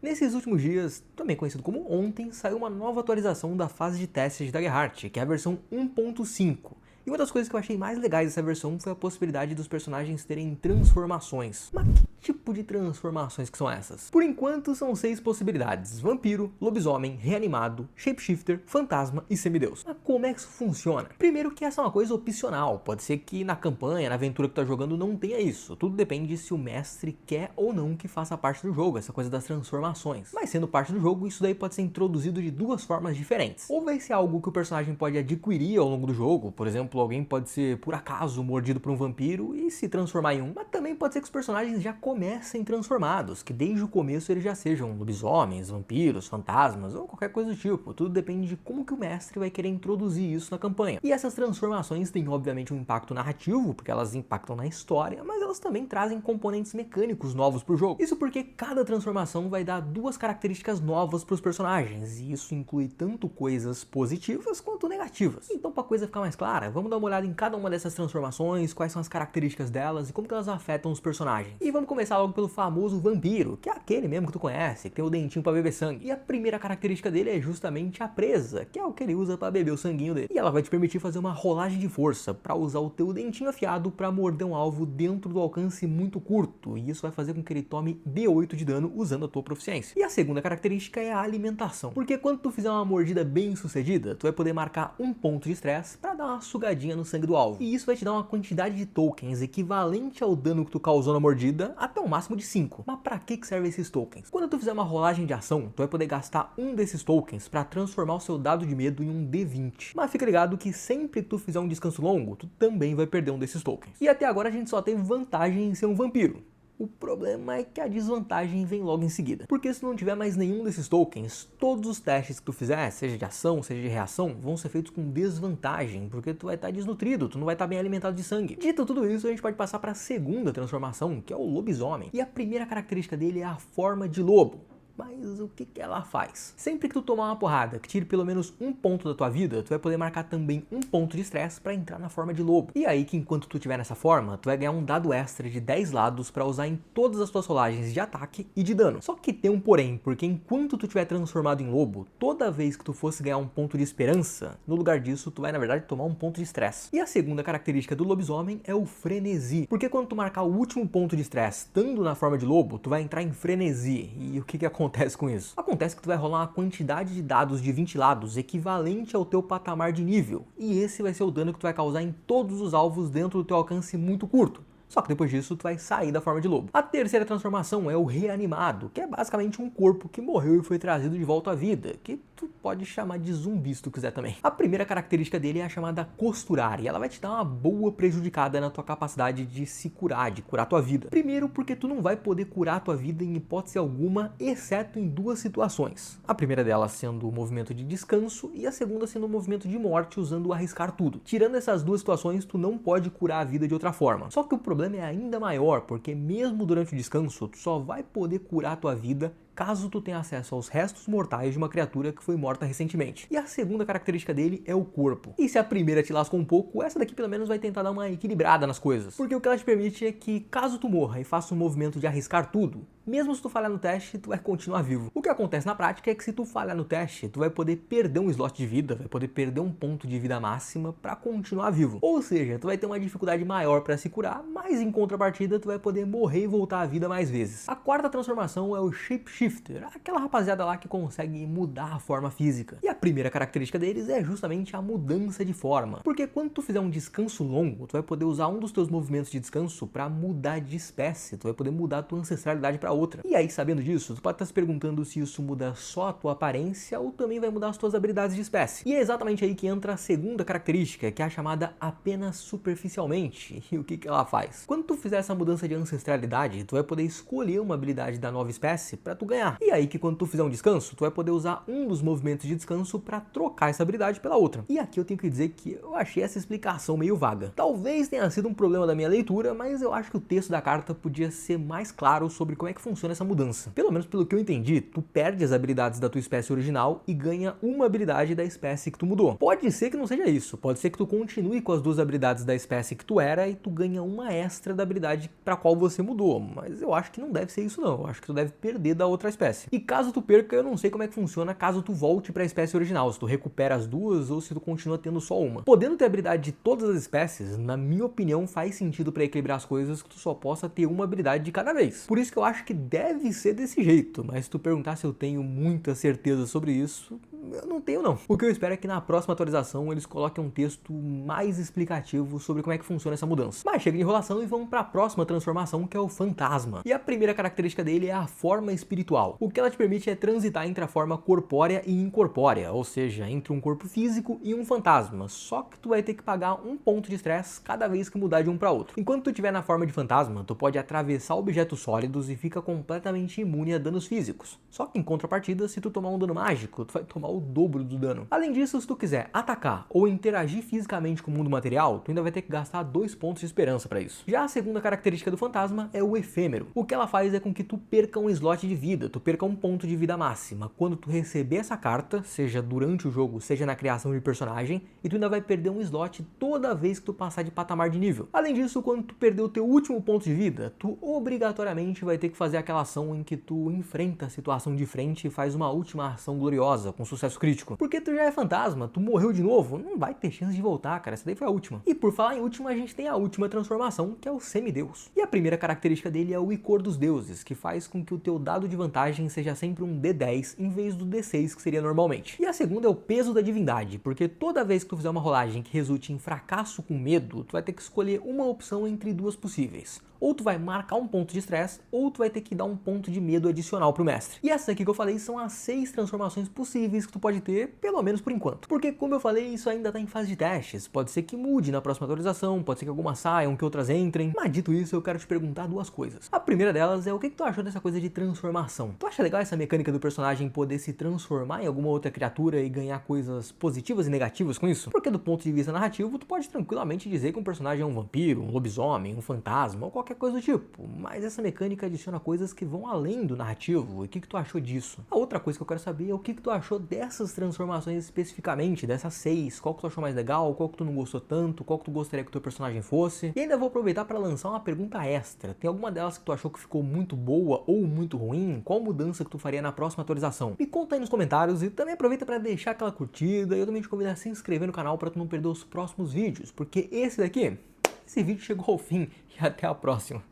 Nesses últimos dias, também conhecido como ontem, saiu uma nova atualização da fase de testes de Daggerheart, que é a versão 1.5. E uma das coisas que eu achei mais legais dessa versão foi a possibilidade dos personagens terem transformações. Mas que tipo de transformações que são essas? Por enquanto, são 6 possibilidades: vampiro, lobisomem, reanimado, shapeshifter, fantasma e semideus. Mas como é que isso funciona? Primeiro que essa é uma coisa opcional, pode ser que na campanha, na aventura que tu tá jogando não tenha isso. Tudo depende se o mestre quer ou não que faça parte do jogo, essa coisa das transformações. Mas sendo parte do jogo, isso daí pode ser introduzido de duas formas diferentes. Ou vai ser algo que o personagem pode adquirir ao longo do jogo, por exemplo, alguém pode ser por acaso mordido por um vampiro e se transformar em um, mas também pode ser que os personagens já comecem transformados, que desde o começo eles já sejam lobisomens, vampiros, fantasmas ou qualquer coisa do tipo. Tudo depende de como que o mestre vai querer introduzir isso na campanha. E essas transformações têm obviamente um impacto narrativo, porque elas impactam na história, mas elas também trazem componentes mecânicos novos pro jogo. Isso porque cada transformação vai dar duas características novas pros personagens, e isso inclui tanto coisas positivas quanto negativas. Então, pra coisa ficar mais clara, vamos dar uma olhada em cada uma dessas transformações, quais são as características delas e como que elas afetam os personagens. E vamos começar logo pelo famoso vampiro, que é aquele mesmo que tu conhece, que tem o dentinho pra beber sangue. E a primeira característica dele é justamente a presa, que é o que ele usa pra beber o sanguinho dele. E ela vai te permitir fazer uma rolagem de força pra usar o teu dentinho afiado pra morder um alvo dentro do alcance muito curto, e isso vai fazer com que ele tome D8 de dano usando a tua proficiência. E a segunda característica é a alimentação, porque quando tu fizer uma mordida bem sucedida, tu vai poder marcar um ponto de estresse pra dar uma sugadinha no sangue do alvo. E isso vai te dar uma quantidade de tokens equivalente ao dano que tu causou na mordida, até um máximo de 5. Mas pra que servem esses tokens? Quando tu fizer uma rolagem de ação, tu vai poder gastar um desses tokens pra transformar o seu dado de medo em um D20. Mas fica ligado que sempre que tu fizer um descanso longo, tu também vai perder um desses tokens. E até agora a gente só teve vantagem em ser um vampiro. O problema é que a desvantagem vem logo em seguida. Porque se não tiver mais nenhum desses tokens, todos os testes que tu fizer, seja de ação, seja de reação, vão ser feitos com desvantagem, porque tu vai estar desnutrido, tu não vai estar bem alimentado de sangue. Dito tudo isso, a gente pode passar para a segunda transformação, que é o lobisomem. E a primeira característica dele é a forma de lobo. Mas o que ela faz? Sempre que tu tomar uma porrada que tire pelo menos um ponto da tua vida, tu vai poder marcar também um ponto de estresse para entrar na forma de lobo. E aí que enquanto tu estiver nessa forma, tu vai ganhar um dado extra de 10 lados para usar em todas as tuas rolagens de ataque e de dano. Só que tem um porém, porque enquanto tu estiver transformado em lobo, toda vez que tu fosse ganhar um ponto de esperança, no lugar disso tu vai na verdade tomar um ponto de estresse. E a segunda característica do lobisomem é o frenesi, porque quando tu marcar o último ponto de estresse estando na forma de lobo, tu vai entrar em frenesi. E o que acontece com isso? Acontece que tu vai rolar uma quantidade de dados de 20 lados equivalente ao teu patamar de nível, e esse vai ser o dano que tu vai causar em todos os alvos dentro do teu alcance muito curto. Só que depois disso tu vai sair da forma de lobo. A terceira transformação é o reanimado, que é basicamente um corpo que morreu e foi trazido de volta à vida, que tu pode chamar de zumbi se tu quiser também. A primeira característica dele é a chamada costurar, e ela vai te dar uma boa prejudicada na tua capacidade de se curar, de curar tua vida. Primeiro porque tu não vai poder curar a tua vida em hipótese alguma, exceto em duas situações. A primeira delas sendo o movimento de descanso, e a segunda sendo o movimento de morte usando o arriscar tudo. Tirando essas duas situações, tu não pode curar a vida de outra forma. Só que o problema é ainda maior, porque mesmo durante o descanso, tu só vai poder curar a tua vida caso tu tenha acesso aos restos mortais de uma criatura que foi morta recentemente. E a segunda característica dele é o corpo. E se a primeira te lascou um pouco, essa daqui pelo menos vai tentar dar uma equilibrada nas coisas. Porque o que ela te permite é que caso tu morra e faça um movimento de arriscar tudo, mesmo se tu falhar no teste, tu vai continuar vivo. O que acontece na prática é que se tu falhar no teste, tu vai poder perder um slot de vida, vai poder perder um ponto de vida máxima pra continuar vivo. Ou seja, tu vai ter uma dificuldade maior pra se curar, mas em contrapartida tu vai poder morrer e voltar à vida mais vezes. A quarta transformação é o shapeshifter, aquela rapaziada lá que consegue mudar a forma física. E a primeira característica deles é justamente a mudança de forma. Porque quando tu fizer um descanso longo, tu vai poder usar um dos teus movimentos de descanso pra mudar de espécie, tu vai poder mudar a tua ancestralidade pra outra. E aí, sabendo disso, tu pode estar se perguntando se isso muda só a tua aparência ou também vai mudar as tuas habilidades de espécie. E é exatamente aí que entra a segunda característica, que é a chamada apenas superficialmente. E o que ela faz? Quando tu fizer essa mudança de ancestralidade, tu vai poder escolher uma habilidade da nova espécie pra tu ganhar. E aí que quando tu fizer um descanso, tu vai poder usar um dos movimentos de descanso pra trocar essa habilidade pela outra. E aqui eu tenho que dizer que eu achei essa explicação meio vaga. Talvez tenha sido um problema da minha leitura, mas eu acho que o texto da carta podia ser mais claro sobre como é que funciona essa mudança. Pelo menos pelo que eu entendi, tu perde as habilidades da tua espécie original e ganha uma habilidade da espécie que tu mudou. Pode ser que não seja isso, pode ser que tu continue com as duas habilidades da espécie que tu era e tu ganha uma extra da habilidade pra qual você mudou, mas eu acho que não deve ser isso não, eu acho que tu deve perder da outra outra espécie. E caso tu perca, eu não sei como é que funciona caso tu volte para a espécie original, se tu recupera as duas ou se tu continua tendo só uma. Podendo ter habilidade de todas as espécies, na minha opinião faz sentido para equilibrar as coisas que tu só possa ter uma habilidade de cada vez. Por isso que eu acho que deve ser desse jeito, mas se tu perguntar se eu tenho muita certeza sobre isso, eu não tenho não. O que eu espero é que na próxima atualização eles coloquem um texto mais explicativo sobre como é que funciona essa mudança. Mas chega de enrolação e vamos para a próxima transformação, que é o fantasma. E a primeira característica dele é a forma espiritual. O que ela te permite é transitar entre a forma corpórea e incorpórea, ou seja, entre um corpo físico e um fantasma. Só que tu vai ter que pagar um ponto de estresse cada vez que mudar de um para outro. Enquanto tu estiver na forma de fantasma, tu pode atravessar objetos sólidos e fica completamente imune a danos físicos. Só que em contrapartida, se tu tomar um dano mágico, tu vai tomar o dobro do dano. Além disso, se tu quiser atacar ou interagir fisicamente com o mundo material, tu ainda vai ter que gastar 2 pontos de esperança para isso. Já a segunda característica do fantasma é o efêmero. O que ela faz é com que tu perca um slot de vida, tu perca um ponto de vida máxima. Quando tu receber essa carta, seja durante o jogo, seja na criação de personagem, e tu ainda vai perder um slot toda vez que tu passar de patamar de nível. Além disso, quando tu perder o teu último ponto de vida, tu obrigatoriamente vai ter que fazer aquela ação em que tu enfrenta a situação de frente e faz uma última ação gloriosa, com sucesso crítico. Porque tu já é fantasma, tu morreu de novo, não vai ter chance de voltar, cara, essa daí foi a última. E por falar em última, a gente tem a última transformação, que é o semideus. E a primeira característica dele é o Icor dos Deuses, que faz com que o teu dado de vantagem seja sempre um D10 em vez do D6 que seria normalmente. E a segunda é o peso da divindade, porque toda vez que tu fizer uma rolagem que resulte em fracasso com medo, tu vai ter que escolher uma opção entre duas possíveis. Ou tu vai marcar um ponto de estresse, ou tu vai ter que dar um ponto de medo adicional pro mestre. E essas aqui que eu falei são as 6 transformações possíveis que tu pode ter, pelo menos por enquanto. Porque, como eu falei, isso ainda tá em fase de testes. Pode ser que mude na próxima atualização, pode ser que algumas saiam, que outras entrem. Mas dito isso, eu quero te perguntar 2 coisas. A primeira delas é o que tu achou dessa coisa de transformação? Tu acha legal essa mecânica do personagem poder se transformar em alguma outra criatura e ganhar coisas positivas e negativas com isso? Porque do ponto de vista narrativo, tu pode tranquilamente dizer que um personagem é um vampiro, um lobisomem, um fantasma ou qualquer coisa do tipo, mas essa mecânica adiciona coisas que vão além do narrativo. E o que tu achou disso? A outra coisa que eu quero saber é o que tu achou dessas transformações especificamente, dessas 6, qual que tu achou mais legal, qual que tu não gostou tanto, qual que tu gostaria que o teu personagem fosse. E ainda vou aproveitar para lançar uma pergunta extra. Tem alguma delas que tu achou que ficou muito boa ou muito ruim? Qual mudança que tu faria na próxima atualização? Me conta aí nos comentários e também aproveita para deixar aquela curtida e eu também te convido a se inscrever no canal para tu não perder os próximos vídeos, porque esse vídeo chegou ao fim e até a próxima.